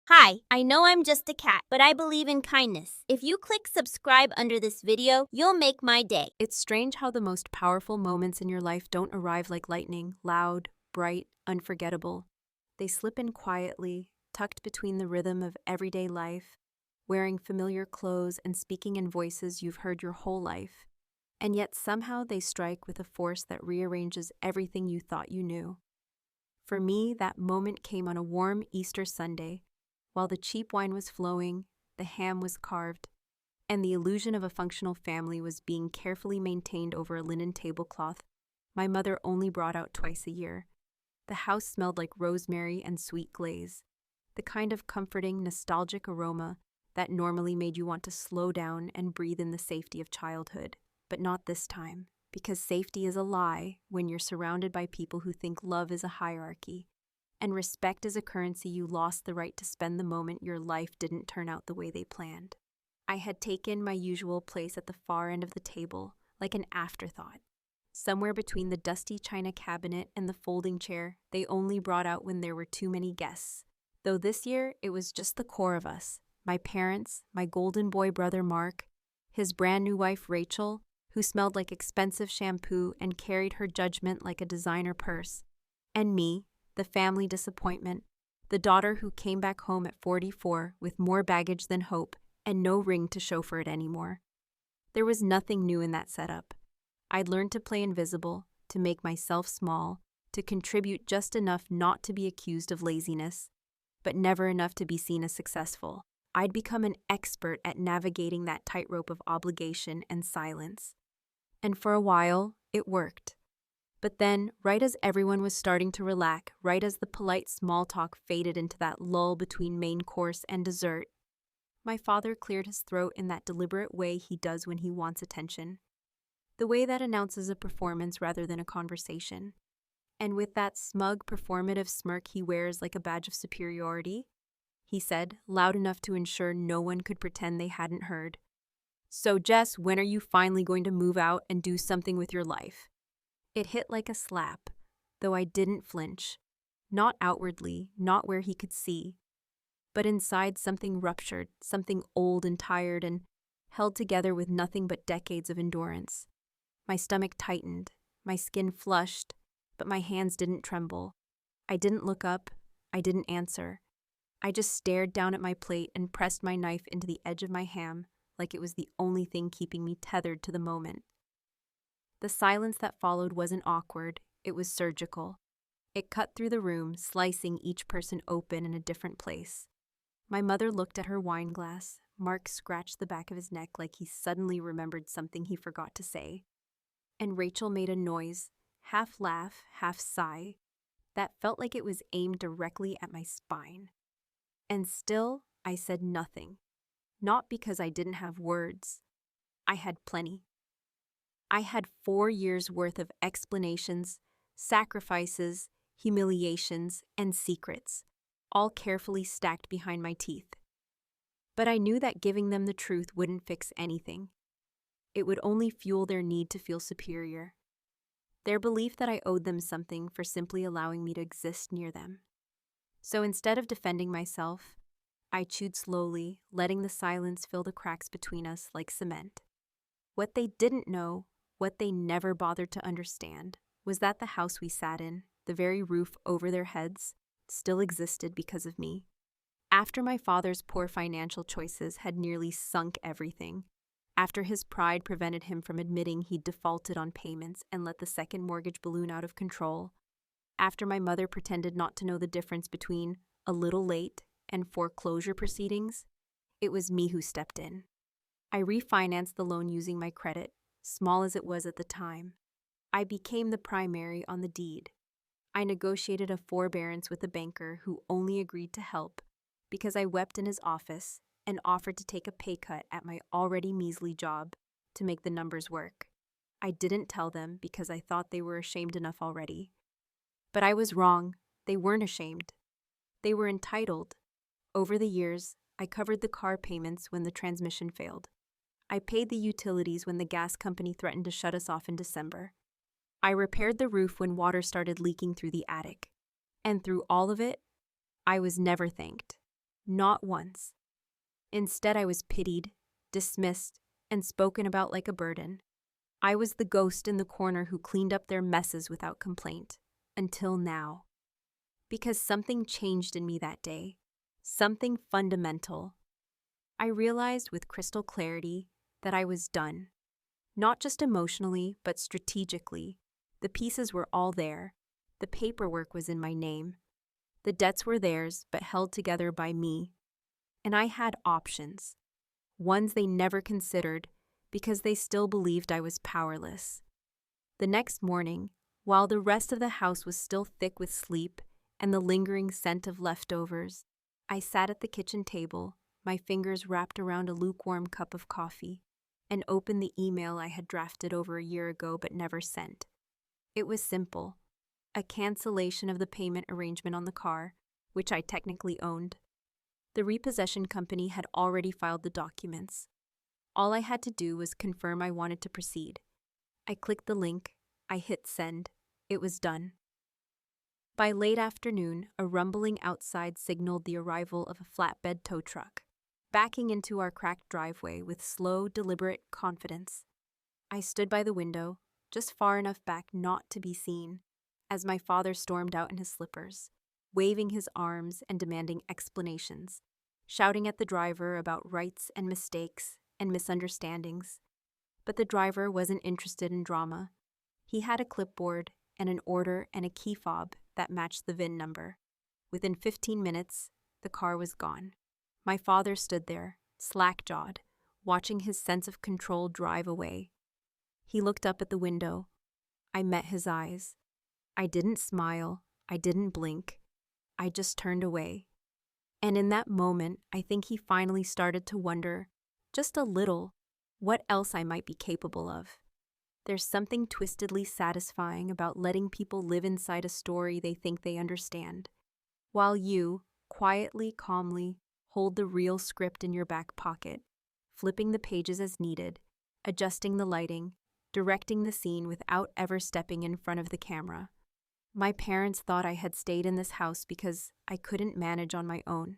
Hi, I know I'm just a cat, but I believe in kindness. If you click subscribe under this video, you'll make my day. It's strange how the most powerful moments in your life don't arrive like lightning, loud, bright, unforgettable. They slip in quietly, tucked between the rhythm of everyday life, wearing familiar clothes and speaking in voices you've heard your whole life. And yet somehow they strike with a force that rearranges everything you thought you knew. For me, that moment came on a warm Easter Sunday, while the cheap wine was flowing, the ham was carved, and the illusion of a functional family was being carefully maintained over a linen tablecloth my mother only brought out twice a year. The house smelled like rosemary and sweet glaze, the kind of comforting, nostalgic aroma that normally made you want to slow down and breathe in the safety of childhood. But not this time, because safety is a lie when you're surrounded by people who think love is a hierarchy, and respect is a currency you lost the right to spend the moment your life didn't turn out the way they planned. I had taken my usual place at the far end of the table, like an afterthought. Somewhere between the dusty china cabinet and the folding chair they only brought out when there were too many guests. Though this year it was just the core of us, my parents, my golden boy brother Mark, his brand new wife Rachel, who smelled like expensive shampoo and carried her judgment like a designer purse, and me, the family disappointment, the daughter who came back home at 44 with more baggage than hope and no ring to show for it anymore. There was nothing new in that setup. I'd learned to play invisible, to make myself small, to contribute just enough not to be accused of laziness, but never enough to be seen as successful. I'd become an expert at navigating that tightrope of obligation and silence. And for a while, it worked. But then, right as everyone was starting to relax, right as the polite small talk faded into that lull between main course and dessert, my father cleared his throat in that deliberate way he does when he wants attention. The way that announces a performance rather than a conversation. And with that smug, performative smirk he wears like a badge of superiority, he said, loud enough to ensure no one could pretend they hadn't heard, "So, Jess, when are you finally going to move out and do something with your life?" It hit like a slap, though I didn't flinch. Not outwardly, not where he could see. But inside something ruptured, something old and tired and held together with nothing but decades of endurance. My stomach tightened, my skin flushed, but my hands didn't tremble. I didn't look up, I didn't answer. I just stared down at my plate and pressed my knife into the edge of my ham like it was the only thing keeping me tethered to the moment. The silence that followed wasn't awkward, it was surgical. It cut through the room, slicing each person open in a different place. My mother looked at her wine glass. Mark scratched the back of his neck like he suddenly remembered something he forgot to say. And Rachel made a noise, half laugh, half sigh, that felt like it was aimed directly at my spine. And still, I said nothing. Not because I didn't have words. I had plenty. I had 4 years' worth of explanations, sacrifices, humiliations, and secrets, all carefully stacked behind my teeth. But I knew that giving them the truth wouldn't fix anything. It would only fuel their need to feel superior, their belief that I owed them something for simply allowing me to exist near them. So instead of defending myself, I chewed slowly, letting the silence fill the cracks between us like cement. What they didn't know, what they never bothered to understand, was that the house we sat in, the very roof over their heads, still existed because of me. After my father's poor financial choices had nearly sunk everything, after his pride prevented him from admitting he'd defaulted on payments and let the second mortgage balloon out of control, after my mother pretended not to know the difference between a little late and foreclosure proceedings, it was me who stepped in. I refinanced the loan using my credit, small as it was at the time. I became the primary on the deed. I negotiated a forbearance with a banker who only agreed to help because I wept in his office and offered to take a pay cut at my already measly job to make the numbers work. I didn't tell them because I thought they were ashamed enough already. But I was wrong. They weren't ashamed. They were entitled. Over the years, I covered the car payments when the transmission failed. I paid the utilities when the gas company threatened to shut us off in December. I repaired the roof when water started leaking through the attic. And through all of it, I was never thanked. Not once. Instead, I was pitied, dismissed, and spoken about like a burden. I was the ghost in the corner who cleaned up their messes without complaint. Until now. Because something changed in me that day. Something fundamental. I realized with crystal clarity that I was done. Not just emotionally, but strategically. The pieces were all there. The paperwork was in my name. The debts were theirs, but held together by me. And I had options. Ones they never considered because they still believed I was powerless. The next morning, while the rest of the house was still thick with sleep and the lingering scent of leftovers, I sat at the kitchen table, my fingers wrapped around a lukewarm cup of coffee, and opened the email I had drafted over a year ago but never sent. It was simple. A cancellation of the payment arrangement on the car, which I technically owned. The repossession company had already filed the documents. All I had to do was confirm I wanted to proceed. I clicked the link. I hit send. It was done. By late afternoon, a rumbling outside signaled the arrival of a flatbed tow truck, backing into our cracked driveway with slow, deliberate confidence. I stood by the window, just far enough back not to be seen, as my father stormed out in his slippers, waving his arms and demanding explanations, shouting at the driver about rights and mistakes and misunderstandings. But the driver wasn't interested in drama. He had a clipboard and an order and a key fob that matched the VIN number. Within 15 minutes, the car was gone. My father stood there, slack-jawed, watching his sense of control drive away. He looked up at the window. I met his eyes. I didn't smile. I didn't blink. I just turned away. And in that moment, I think he finally started to wonder, just a little, what else I might be capable of. There's something twistedly satisfying about letting people live inside a story they think they understand, while you, quietly, calmly, hold the real script in your back pocket, flipping the pages as needed, adjusting the lighting, directing the scene without ever stepping in front of the camera. My parents thought I had stayed in this house because I couldn't manage on my own,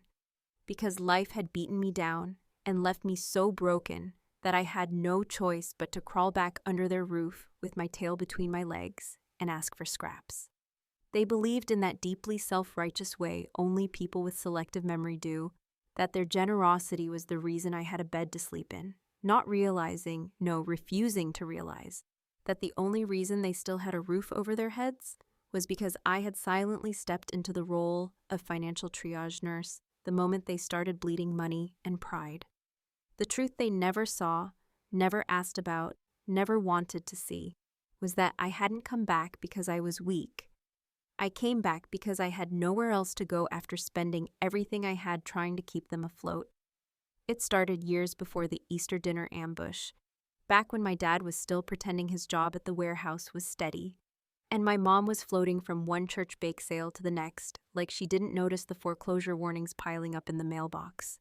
because life had beaten me down and left me so broken that I had no choice but to crawl back under their roof with my tail between my legs and ask for scraps. They believed in that deeply self-righteous way only people with selective memory do, that their generosity was the reason I had a bed to sleep in, not realizing, no, refusing to realize, that the only reason they still had a roof over their heads was because I had silently stepped into the role of financial triage nurse the moment they started bleeding money and pride. The truth they never saw, never asked about, never wanted to see, was that I hadn't come back because I was weak. I came back because I had nowhere else to go after spending everything I had trying to keep them afloat. It started years before the Easter dinner ambush, back when my dad was still pretending his job at the warehouse was steady, and my mom was floating from one church bake sale to the next, like she didn't notice the foreclosure warnings piling up in the mailbox.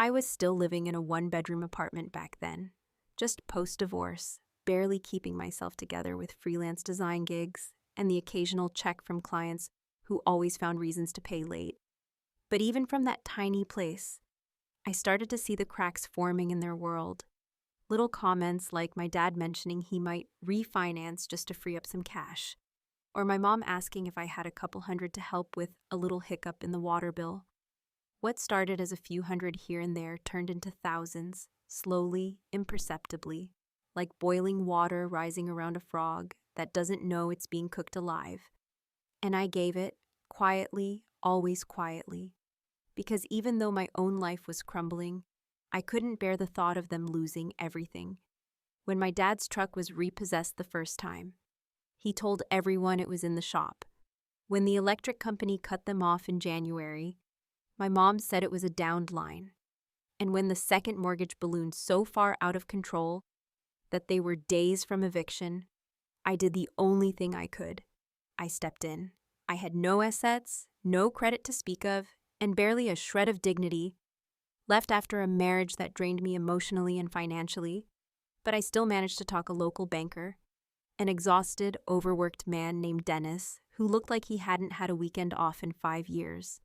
I was still living in a one-bedroom apartment back then, just post-divorce, barely keeping myself together with freelance design gigs and the occasional check from clients who always found reasons to pay late. But even from that tiny place, I started to see the cracks forming in their world. Little comments like my dad mentioning he might refinance just to free up some cash, or my mom asking if I had a couple hundred to help with a little hiccup in the water bill. What started as a few hundred here and there turned into thousands, slowly, imperceptibly, like boiling water rising around a frog that doesn't know it's being cooked alive. And I gave it, quietly, always quietly, because even though my own life was crumbling, I couldn't bear the thought of them losing everything. When my dad's truck was repossessed the first time, he told everyone it was in the shop. When the electric company cut them off in January, my mom said it was a downed line. And when the second mortgage ballooned so far out of control that they were days from eviction, I did the only thing I could. I stepped in. I had no assets, no credit to speak of, and barely a shred of dignity, left after a marriage that drained me emotionally and financially, but I still managed to talk a local banker, an exhausted, overworked man named Dennis, who looked like he hadn't had a weekend off in 5 years,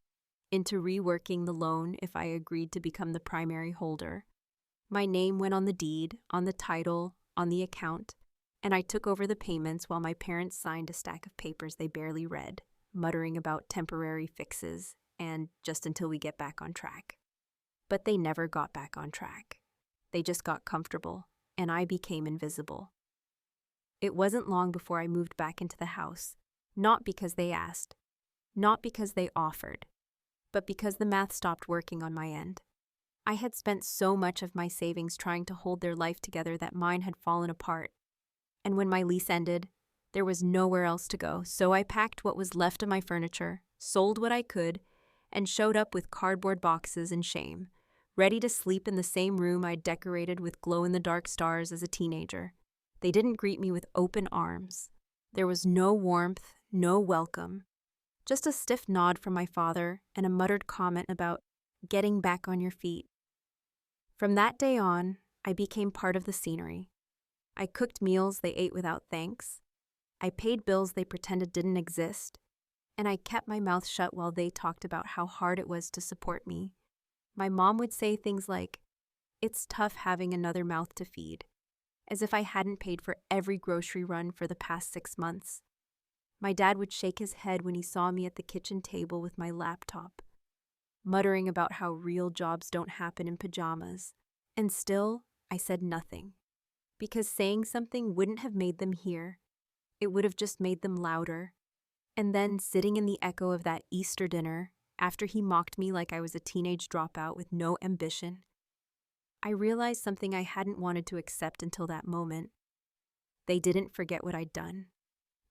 into reworking the loan if I agreed to become the primary holder. My name went on the deed, on the title, on the account, and I took over the payments while my parents signed a stack of papers they barely read, muttering about temporary fixes and just until we get back on track. But they never got back on track. They just got comfortable, and I became invisible. It wasn't long before I moved back into the house, not because they asked, not because they offered, but because the math stopped working on my end. I had spent so much of my savings trying to hold their life together that mine had fallen apart. And when my lease ended, there was nowhere else to go, so I packed what was left of my furniture, sold what I could, and showed up with cardboard boxes and shame, ready to sleep in the same room I'd decorated with glow-in-the-dark stars as a teenager. They didn't greet me with open arms. There was no warmth, no welcome, just a stiff nod from my father and a muttered comment about getting back on your feet. From that day on, I became part of the scenery. I cooked meals they ate without thanks. I paid bills they pretended didn't exist. And I kept my mouth shut while they talked about how hard it was to support me. My mom would say things like, "It's tough having another mouth to feed," as if I hadn't paid for every grocery run for the past 6 months. My dad would shake his head when he saw me at the kitchen table with my laptop, muttering about how real jobs don't happen in pajamas. And still, I said nothing. Because saying something wouldn't have made them hear. It would have just made them louder. And then, sitting in the echo of that Easter dinner, after he mocked me like I was a teenage dropout with no ambition, I realized something I hadn't wanted to accept until that moment. They didn't forget what I'd done.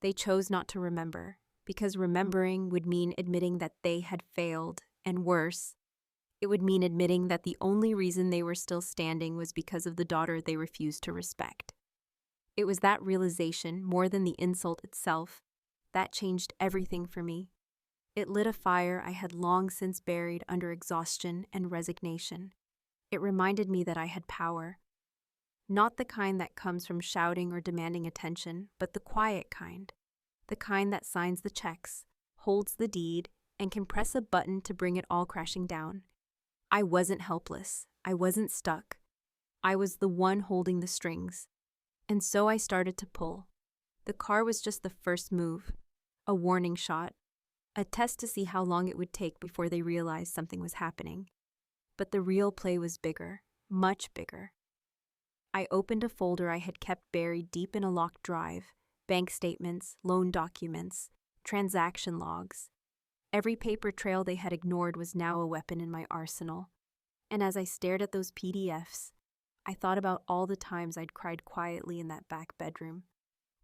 They chose not to remember, because remembering would mean admitting that they had failed, and worse, it would mean admitting that the only reason they were still standing was because of the daughter they refused to respect. It was that realization, more than the insult itself, that changed everything for me. It lit a fire I had long since buried under exhaustion and resignation. It reminded me that I had power. Not the kind that comes from shouting or demanding attention, but the quiet kind. The kind that signs the checks, holds the deed, and can press a button to bring it all crashing down. I wasn't helpless. I wasn't stuck. I was the one holding the strings. And so I started to pull. The car was just the first move, a warning shot, a test to see how long it would take before they realized something was happening. But the real play was bigger, much bigger. I opened a folder I had kept buried deep in a locked drive, bank statements, loan documents, transaction logs. Every paper trail they had ignored was now a weapon in my arsenal. And as I stared at those PDFs, I thought about all the times I'd cried quietly in that back bedroom,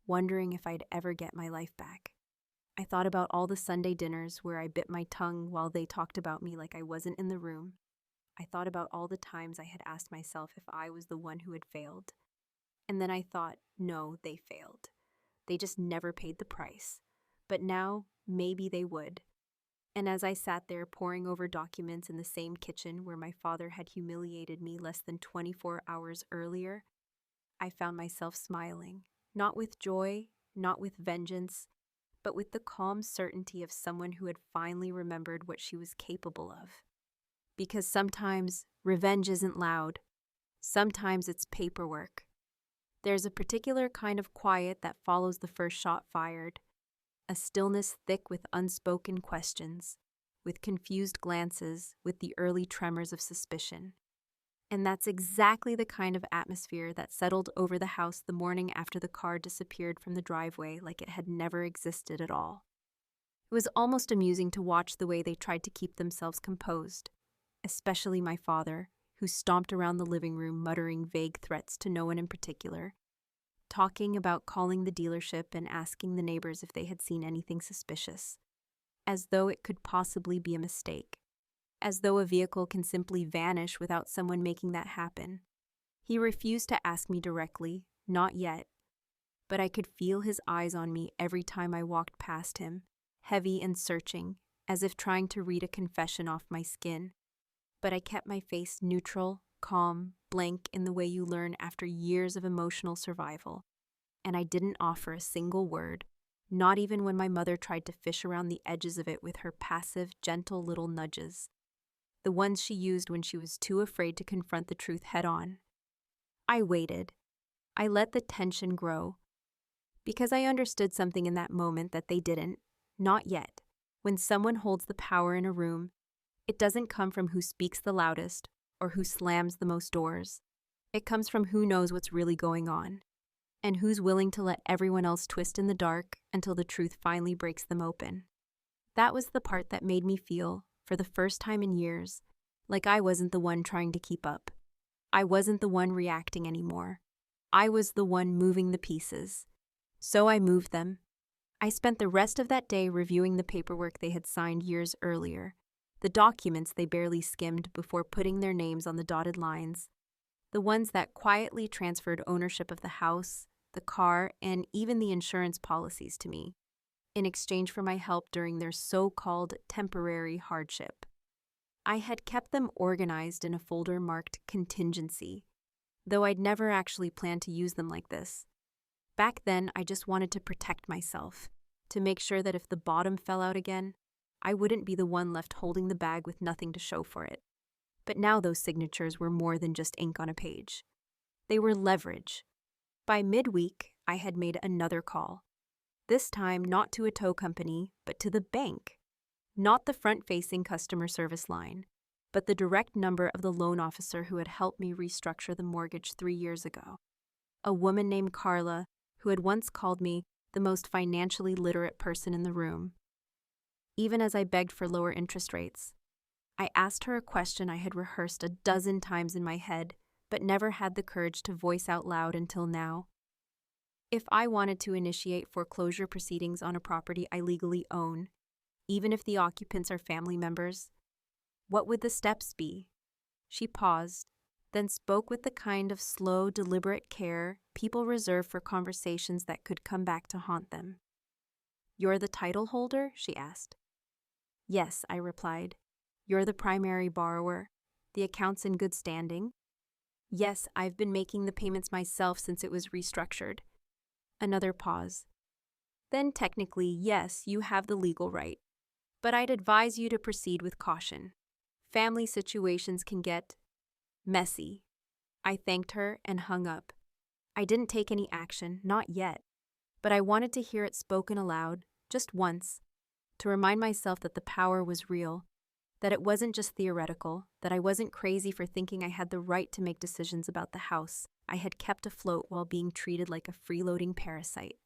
wondering if I'd ever get my life back. I thought about all the Sunday dinners where I bit my tongue while they talked about me like I wasn't in the room. I thought about all the times I had asked myself if I was the one who had failed. And then I thought, no, they failed. They just never paid the price. But now, maybe they would. And as I sat there poring over documents in the same kitchen where my father had humiliated me less than 24 hours earlier, I found myself smiling, not with joy, not with vengeance, but with the calm certainty of someone who had finally remembered what she was capable of. Because sometimes revenge isn't loud. Sometimes it's paperwork. There's a particular kind of quiet that follows the first shot fired, a stillness thick with unspoken questions, with confused glances, with the early tremors of suspicion. And that's exactly the kind of atmosphere that settled over the house the morning after the car disappeared from the driveway like it had never existed at all. It was almost amusing to watch the way they tried to keep themselves composed, especially my father, who stomped around the living room muttering vague threats to no one in particular, talking about calling the dealership and asking the neighbors if they had seen anything suspicious, as though it could possibly be a mistake, as though a vehicle can simply vanish without someone making that happen. He refused to ask me directly, not yet, but I could feel his eyes on me every time I walked past him, heavy and searching, as if trying to read a confession off my skin. But I kept my face neutral, calm, blank in the way you learn after years of emotional survival, and I didn't offer a single word, not even when my mother tried to fish around the edges of it with her passive, gentle little nudges, the ones she used when she was too afraid to confront the truth head on. I waited. I let the tension grow, because I understood something in that moment that they didn't, not yet. When someone holds the power in a room, it doesn't come from who speaks the loudest or who slams the most doors. It comes from who knows what's really going on, and who's willing to let everyone else twist in the dark until the truth finally breaks them open. That was the part that made me feel, for the first time in years, like I wasn't the one trying to keep up. I wasn't the one reacting anymore. I was the one moving the pieces. So I moved them. I spent the rest of that day reviewing the paperwork they had signed years earlier, the documents they barely skimmed before putting their names on the dotted lines, the ones that quietly transferred ownership of the house, the car, and even the insurance policies to me, in exchange for my help during their so-called temporary hardship. I had kept them organized in a folder marked contingency, though I'd never actually planned to use them like this. Back then, I just wanted to protect myself, to make sure that if the bottom fell out again, I wouldn't be the one left holding the bag with nothing to show for it. But now those signatures were more than just ink on a page. They were leverage. By midweek, I had made another call. This time not to a tow company, but to the bank. Not the front-facing customer service line, but the direct number of the loan officer who had helped me restructure the mortgage 3 years ago. A woman named Carla, who had once called me the most financially literate person in the room. Even as I begged for lower interest rates, I asked her a question I had rehearsed a dozen times in my head, but never had the courage to voice out loud until now. If I wanted to initiate foreclosure proceedings on a property I legally own, even if the occupants are family members, what would the steps be? She paused, then spoke with the kind of slow, deliberate care people reserve for conversations that could come back to haunt them. "You're the title holder?" she asked. "Yes," I replied. "You're the primary borrower. The account's in good standing?" "Yes, I've been making the payments myself since it was restructured." Another pause. "Then technically, yes, you have the legal right. But I'd advise you to proceed with caution. Family situations can get messy." I thanked her and hung up. I didn't take any action, not yet, but I wanted to hear it spoken aloud, just once, to remind myself that the power was real, that it wasn't just theoretical, that I wasn't crazy for thinking I had the right to make decisions about the house I had kept afloat while being treated like a freeloading parasite.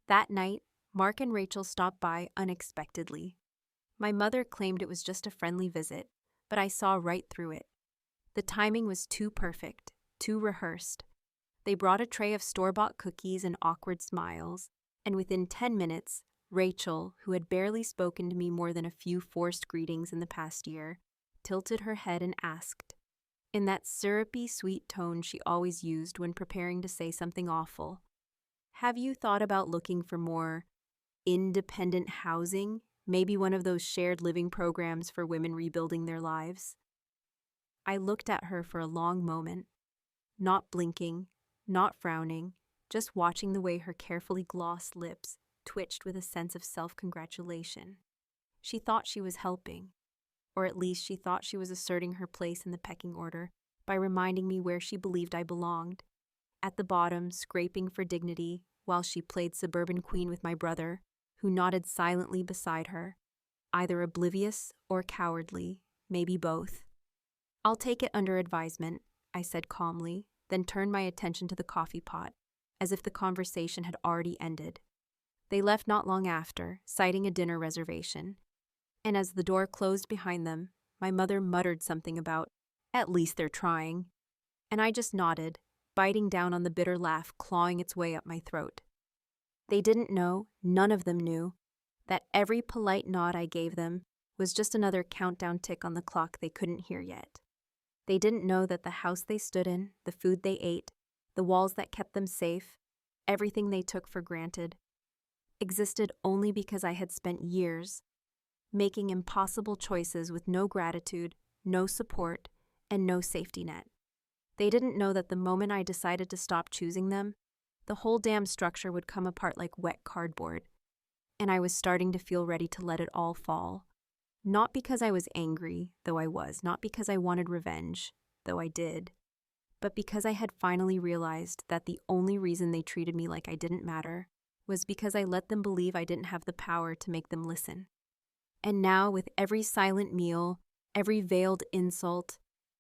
That night, Mark and Rachel stopped by unexpectedly. My mother claimed it was just a friendly visit, but I saw right through it. The timing was too perfect, too rehearsed. They brought a tray of store-bought cookies and awkward smiles, and within 10 minutes, Rachel, who had barely spoken to me more than a few forced greetings in the past year, tilted her head and asked, in that syrupy, sweet tone she always used when preparing to say something awful, "Have you thought about looking for more independent housing? Maybe one of those shared living programs for women rebuilding their lives?" I looked at her for a long moment, not blinking, not frowning, just watching the way her carefully glossed lips twitched with a sense of self-congratulation. She thought she was helping, or at least she thought she was asserting her place in the pecking order by reminding me where she believed I belonged, at the bottom, scraping for dignity, while she played suburban queen with my brother, who nodded silently beside her, either oblivious or cowardly, maybe both. "I'll take it under advisement," I said calmly, then turned my attention to the coffee pot, as if the conversation had already ended. They left not long after, citing a dinner reservation, and as the door closed behind them, my mother muttered something about, "At least they're trying," and I just nodded, biting down on the bitter laugh clawing its way up my throat. They didn't know, none of them knew, that every polite nod I gave them was just another countdown tick on the clock they couldn't hear yet. They didn't know that the house they stood in, the food they ate, the walls that kept them safe, everything they took for granted, existed only because I had spent years making impossible choices with no gratitude, no support, and no safety net. They didn't know that the moment I decided to stop choosing them, the whole damn structure would come apart like wet cardboard, and I was starting to feel ready to let it all fall. Not because I was angry, though I was, not because I wanted revenge, though I did, but because I had finally realized that the only reason they treated me like I didn't matter was because I let them believe I didn't have the power to make them listen. And now, with every silent meal, every veiled insult,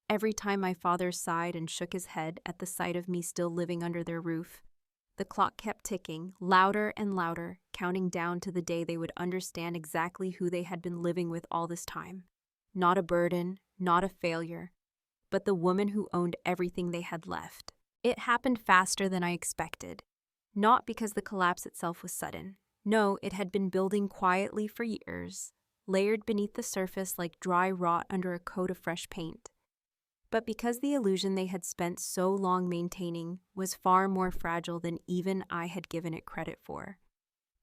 every time my father sighed and shook his head at the sight of me still living under their roof, the clock kept ticking, louder and louder, counting down to the day they would understand exactly who they had been living with all this time. Not a burden, not a failure, but the woman who owned everything they had left. It happened faster than I expected. Not because the collapse itself was sudden. No, it had been building quietly for years, layered beneath the surface like dry rot under a coat of fresh paint. But because the illusion they had spent so long maintaining was far more fragile than even I had given it credit for.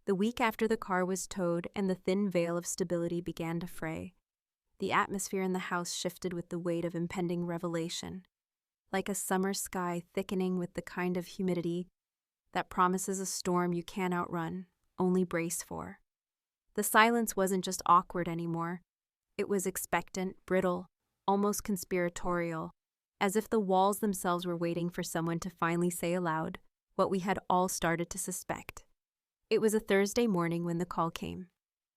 The week after the car was towed and the thin veil of stability began to fray, the atmosphere in the house shifted with the weight of impending revelation, like a summer sky thickening with the kind of humidity that promises a storm you can't outrun, only brace for. The silence wasn't just awkward anymore. It was expectant, brittle, almost conspiratorial, as if the walls themselves were waiting for someone to finally say aloud what we had all started to suspect. It was a Thursday morning when the call came.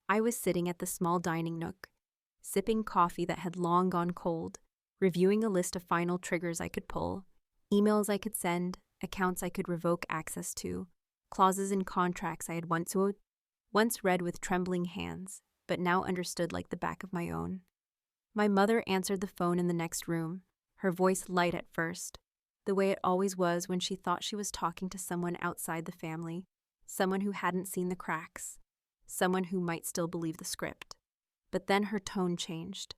I was sitting at the small dining nook, sipping coffee that had long gone cold, reviewing a list of final triggers I could pull, emails I could send, accounts I could revoke access to, clauses in contracts I had once read with trembling hands, but now understood like the back of my own. My mother answered the phone in the next room, her voice light at first, the way it always was when she thought she was talking to someone outside the family, someone who hadn't seen the cracks, someone who might still believe the script. But then her tone changed.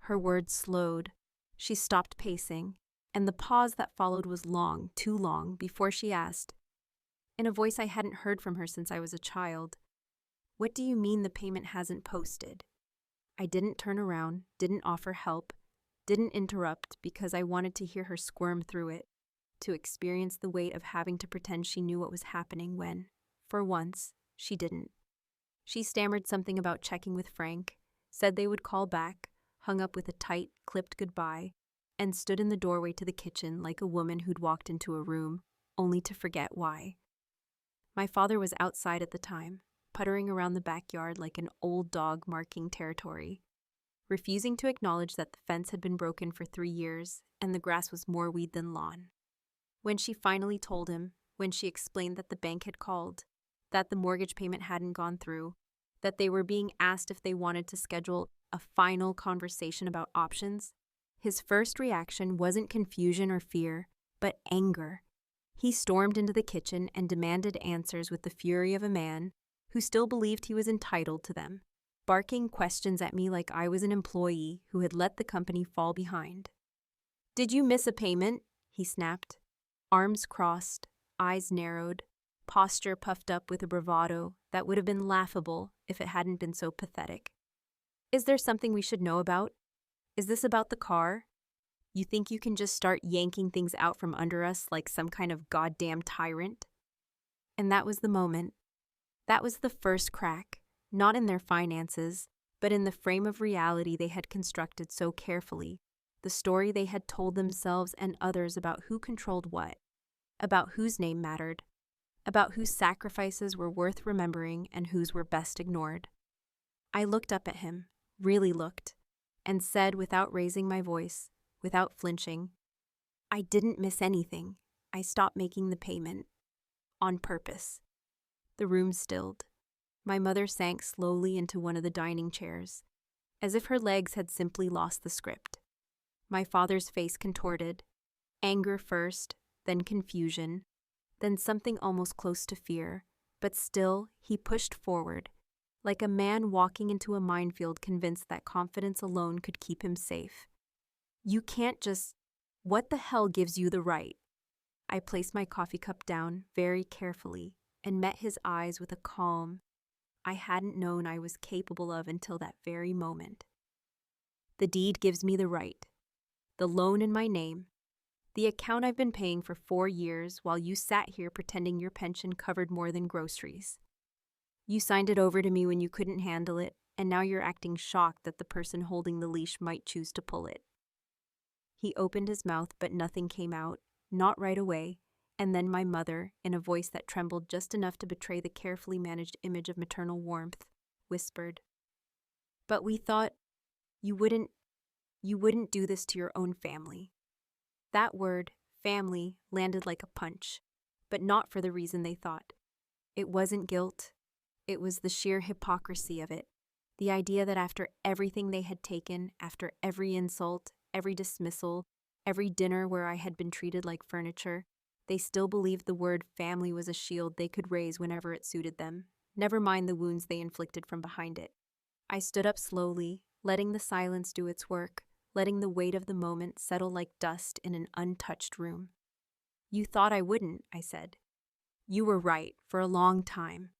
Her words slowed. She stopped pacing, and the pause that followed was long, too long, before she asked, in a voice I hadn't heard from her since I was a child, "What do you mean the payment hasn't posted?" I didn't turn around, didn't offer help, didn't interrupt because I wanted to hear her squirm through it, to experience the weight of having to pretend she knew what was happening when, for once, she didn't. She stammered something about checking with Frank, said they would call back, hung up with a tight, clipped goodbye, and stood in the doorway to the kitchen like a woman who'd walked into a room, only to forget why. My father was outside at the time, puttering around the backyard like an old dog marking territory, refusing to acknowledge that the fence had been broken for 3 years and the grass was more weed than lawn. When she finally told him, when she explained that the bank had called, that the mortgage payment hadn't gone through, that they were being asked if they wanted to schedule a final conversation about options, his first reaction wasn't confusion or fear, but anger. He stormed into the kitchen and demanded answers with the fury of a man who still believed he was entitled to them, barking questions at me like I was an employee who had let the company fall behind. "Did you miss a payment?" he snapped. Arms crossed, eyes narrowed, posture puffed up with a bravado that would have been laughable if it hadn't been so pathetic. "Is there something we should know about? Is this about the car? You think you can just start yanking things out from under us like some kind of goddamn tyrant?" And that was the moment. That was the first crack, not in their finances, but in the frame of reality they had constructed so carefully, the story they had told themselves and others about who controlled what, about whose name mattered, about whose sacrifices were worth remembering and whose were best ignored. I looked up at him, really looked, and said without raising my voice, without flinching, "I didn't miss anything. I stopped making the payment. On purpose." The room stilled. My mother sank slowly into one of the dining chairs, as if her legs had simply lost the script. My father's face contorted, anger first, then confusion, then something almost close to fear, but still he pushed forward, like a man walking into a minefield convinced that confidence alone could keep him safe. "You can't just... What the hell gives you the right?" I placed my coffee cup down very carefully and met his eyes with a calm I hadn't known I was capable of until that very moment. "The deed gives me the right. The loan in my name. The account I've been paying for 4 years while you sat here pretending your pension covered more than groceries. You signed it over to me when you couldn't handle it, and now you're acting shocked that the person holding the leash might choose to pull it. He opened his mouth, but nothing came out, not right away, and then my mother, in a voice that trembled just enough to betray the carefully managed image of maternal warmth, whispered, "But we thought you wouldn't do this to your own family." That word, family, landed like a punch, but not for the reason they thought. It wasn't guilt. It was the sheer hypocrisy of it. The idea that after everything they had taken, after every insult, every dismissal, every dinner where I had been treated like furniture, they still believed the word family was a shield they could raise whenever it suited them, never mind the wounds they inflicted from behind it. I stood up slowly, letting the silence do its work, letting the weight of the moment settle like dust in an untouched room. "You thought I wouldn't," I said. "You were right, for a long time.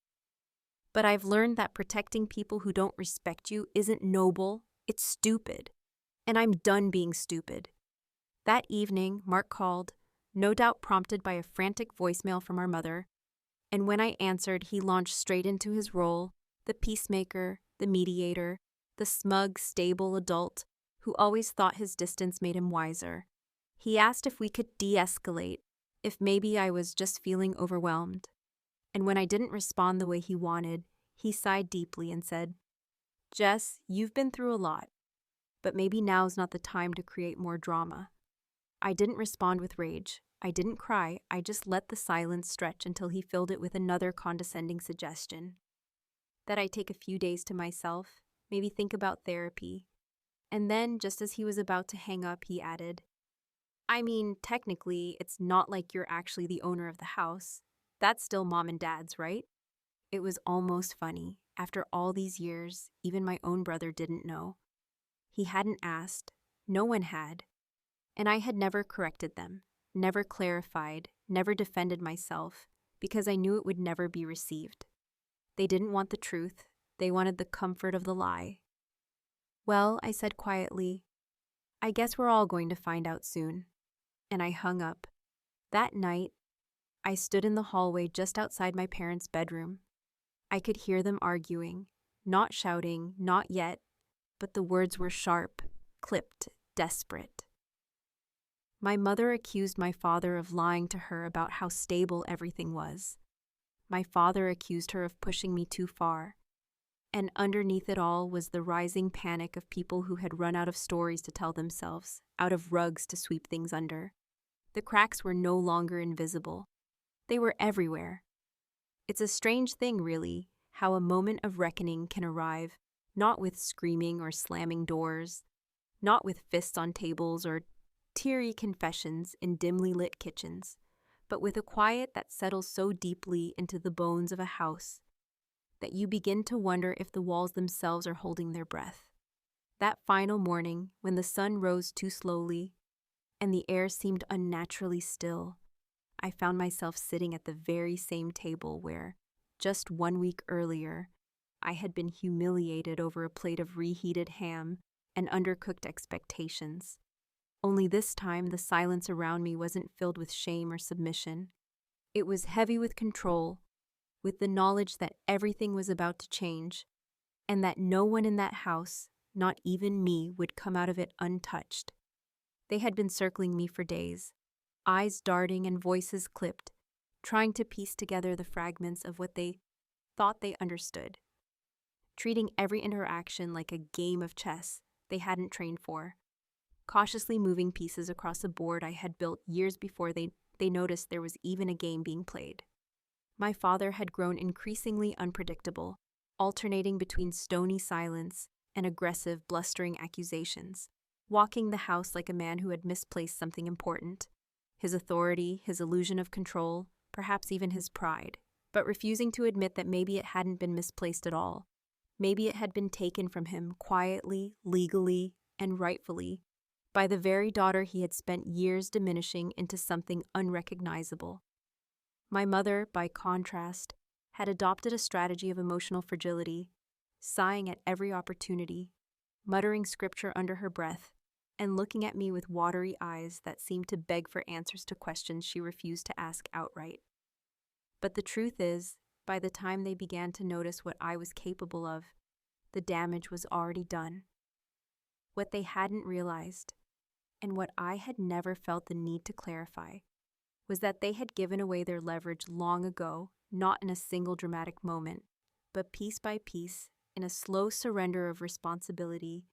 But I've learned that protecting people who don't respect you isn't noble, it's stupid. And I'm done being stupid." That evening, Mark called, no doubt prompted by a frantic voicemail from our mother, and when I answered, he launched straight into his role, the peacemaker, the mediator, the smug, stable adult who always thought his distance made him wiser. He asked if we could de-escalate, if maybe I was just feeling overwhelmed. And when I didn't respond the way he wanted, he sighed deeply and said, "Jess, you've been through a lot, but maybe now's not the time to create more drama." I didn't respond with rage. I didn't cry. I just let the silence stretch until he filled it with another condescending suggestion. That I take a few days to myself, maybe think about therapy. And then, just as he was about to hang up, he added, "I mean, technically, it's not like you're actually the owner of the house. That's still mom and dad's, right?" It was almost funny. After all these years, even my own brother didn't know. He hadn't asked. No one had. And I had never corrected them, never clarified, never defended myself, because I knew it would never be received. They didn't want the truth. They wanted the comfort of the lie. "Well," I said quietly, "I guess we're all going to find out soon." And I hung up. That night, I stood in the hallway just outside my parents' bedroom. I could hear them arguing, not shouting, not yet, but the words were sharp, clipped, desperate. My mother accused my father of lying to her about how stable everything was. My father accused her of pushing me too far. And underneath it all was the rising panic of people who had run out of stories to tell themselves, out of rugs to sweep things under. The cracks were no longer invisible. They were everywhere. It's a strange thing, really, how a moment of reckoning can arrive, not with screaming or slamming doors, not with fists on tables or teary confessions in dimly lit kitchens, but with a quiet that settles so deeply into the bones of a house that you begin to wonder if the walls themselves are holding their breath. That final morning, when the sun rose too slowly and the air seemed unnaturally still, I found myself sitting at the very same table where, just 1 week earlier, I had been humiliated over a plate of reheated ham and undercooked expectations. Only this time, the silence around me wasn't filled with shame or submission. It was heavy with control, with the knowledge that everything was about to change, and that no one in that house, not even me, would come out of it untouched. They had been circling me for days, eyes darting and voices clipped, trying to piece together the fragments of what they thought they understood, treating every interaction like a game of chess they hadn't trained for, cautiously moving pieces across a board I had built years before they noticed there was even a game being played. My father had grown increasingly unpredictable, alternating between stony silence and aggressive, blustering accusations, walking the house like a man who had misplaced something important, his authority, his illusion of control, perhaps even his pride, but refusing to admit that maybe it hadn't been misplaced at all. Maybe it had been taken from him quietly, legally, and rightfully by the very daughter he had spent years diminishing into something unrecognizable. My mother, by contrast, had adopted a strategy of emotional fragility, sighing at every opportunity, muttering scripture under her breath, and looking at me with watery eyes that seemed to beg for answers to questions she refused to ask outright. But the truth is, By the time they began to notice what I was capable of, the damage was already done. What they hadn't realized, and what I had never felt the need to clarify, was that they had given away their leverage long ago, not in a single dramatic moment, but piece by piece, in a slow surrender of responsibility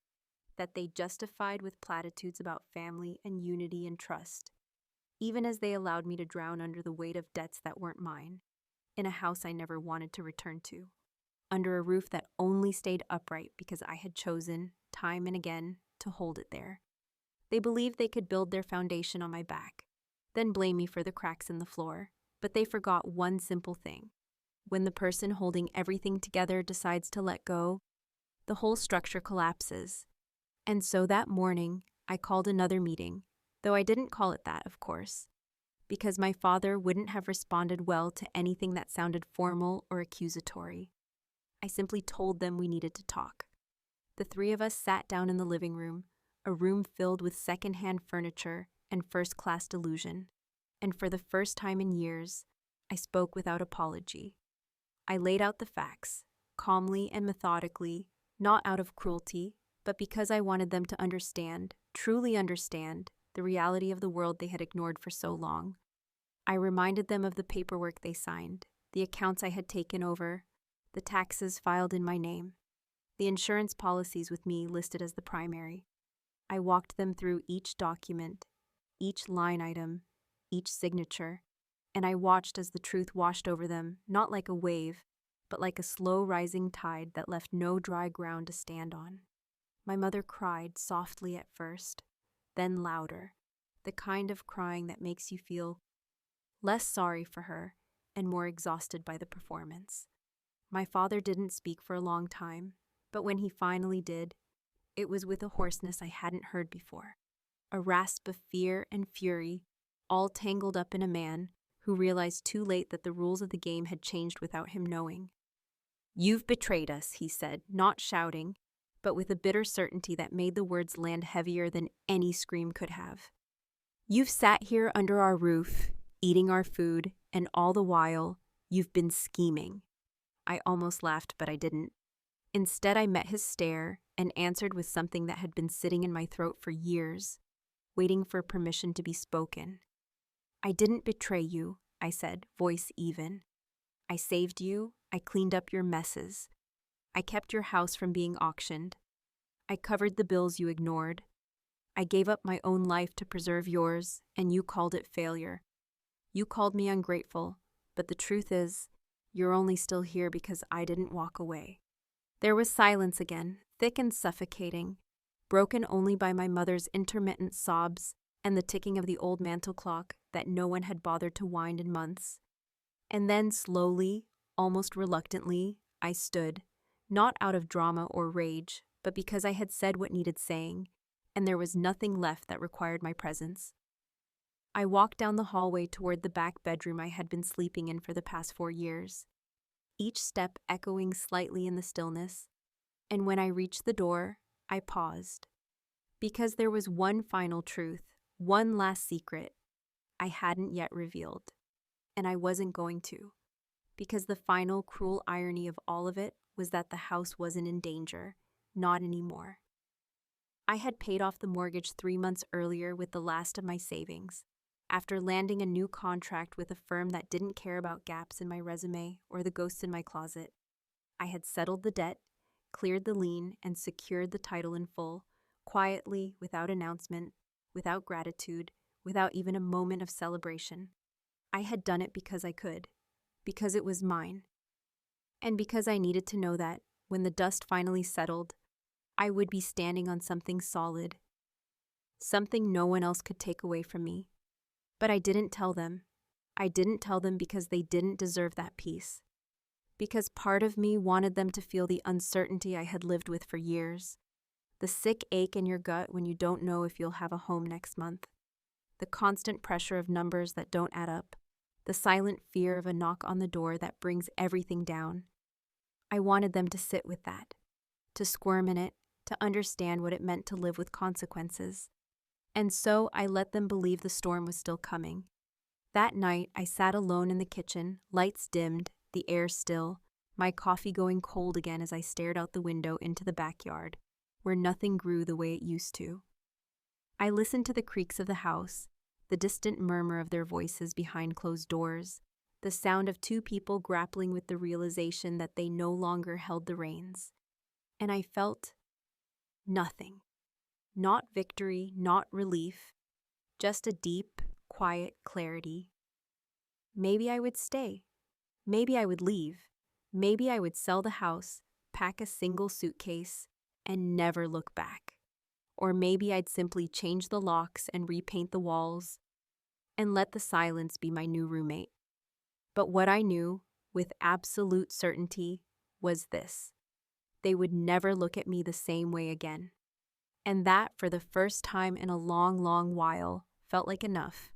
that they justified with platitudes about family and unity and trust, even as they allowed me to drown under the weight of debts that weren't mine, in a house I never wanted to return to, under a roof that only stayed upright because I had chosen, time and again, to hold it there. They believed they could build their foundation on my back, then blame me for the cracks in the floor, but they forgot one simple thing. When the person holding everything together decides to let go, the whole structure collapses. And so that morning, I called another meeting, though I didn't call it that, of course, because my father wouldn't have responded well to anything that sounded formal or accusatory. I simply told them we needed to talk. The three of us sat down in the living room, a room filled with secondhand furniture and first-class delusion, and for the first time in years, I spoke without apology. I laid out the facts, calmly and methodically, not out of cruelty, but because I wanted them to understand, truly understand, the reality of the world they had ignored for so long. I reminded them of the paperwork they signed, the accounts I had taken over, the taxes filed in my name, the insurance policies with me listed as the primary. I walked them through each document, each line item, each signature, and I watched as the truth washed over them, not like a wave, but like a slow rising tide that left no dry ground to stand on. My mother cried softly at first, then louder, the kind of crying that makes you feel less sorry for her and more exhausted by the performance. My father didn't speak for a long time, but when he finally did, it was with a hoarseness I hadn't heard before, a rasp of fear and fury, all tangled up in a man who realized too late that the rules of the game had changed without him knowing. "You've betrayed us," he said, not shouting, but with a bitter certainty that made the words land heavier than any scream could have. "You've sat here under our roof, eating our food, and all the while, you've been scheming." I almost laughed, but I didn't. Instead, I met his stare and answered with something that had been sitting in my throat for years, waiting for permission to be spoken. "I didn't betray you," I said, voice even. "I saved you. I cleaned up your messes. I kept your house from being auctioned. I covered the bills you ignored. I gave up my own life to preserve yours, and you called it failure. You called me ungrateful, but the truth is, you're only still here because I didn't walk away." There was silence again, thick and suffocating, broken only by my mother's intermittent sobs and the ticking of the old mantel clock that no one had bothered to wind in months. And then slowly, almost reluctantly, I stood, not out of drama or rage, but because I had said what needed saying, and there was nothing left that required my presence. I walked down the hallway toward the back bedroom I had been sleeping in for the past 4 years, each step echoing slightly in the stillness, and when I reached the door, I paused. Because there was one final truth, one last secret, I hadn't yet revealed, and I wasn't going to, because the final cruel irony of all of it was that the house wasn't in danger, not anymore. I had paid off the mortgage 3 months earlier with the last of my savings, after landing a new contract with a firm that didn't care about gaps in my resume or the ghosts in my closet. I had settled the debt, cleared the lien, and secured the title in full, quietly, without announcement, without gratitude, without even a moment of celebration. I had done it because I could, because it was mine, and because I needed to know that, when the dust finally settled, I would be standing on something solid, something no one else could take away from me. But I didn't tell them. I didn't tell them because they didn't deserve that peace. Because part of me wanted them to feel the uncertainty I had lived with for years. The sick ache in your gut when you don't know if you'll have a home next month. The constant pressure of numbers that don't add up. The silent fear of a knock on the door that brings everything down. I wanted them to sit with that, to squirm in it, to understand what it meant to live with consequences. And so I let them believe the storm was still coming. That night, I sat alone in the kitchen, lights dimmed, the air still, my coffee going cold again as I stared out the window into the backyard, where nothing grew the way it used to. I listened to the creaks of the house, the distant murmur of their voices behind closed doors, the sound of two people grappling with the realization that they no longer held the reins. And I felt nothing. Not victory, not relief, just a deep, quiet clarity. Maybe I would stay. Maybe I would leave. Maybe I would sell the house, pack a single suitcase, and never look back. Or maybe I'd simply change the locks and repaint the walls and let the silence be my new roommate. But what I knew, with absolute certainty, was this: they would never look at me the same way again. And that, for the first time in a long, long while, felt like enough.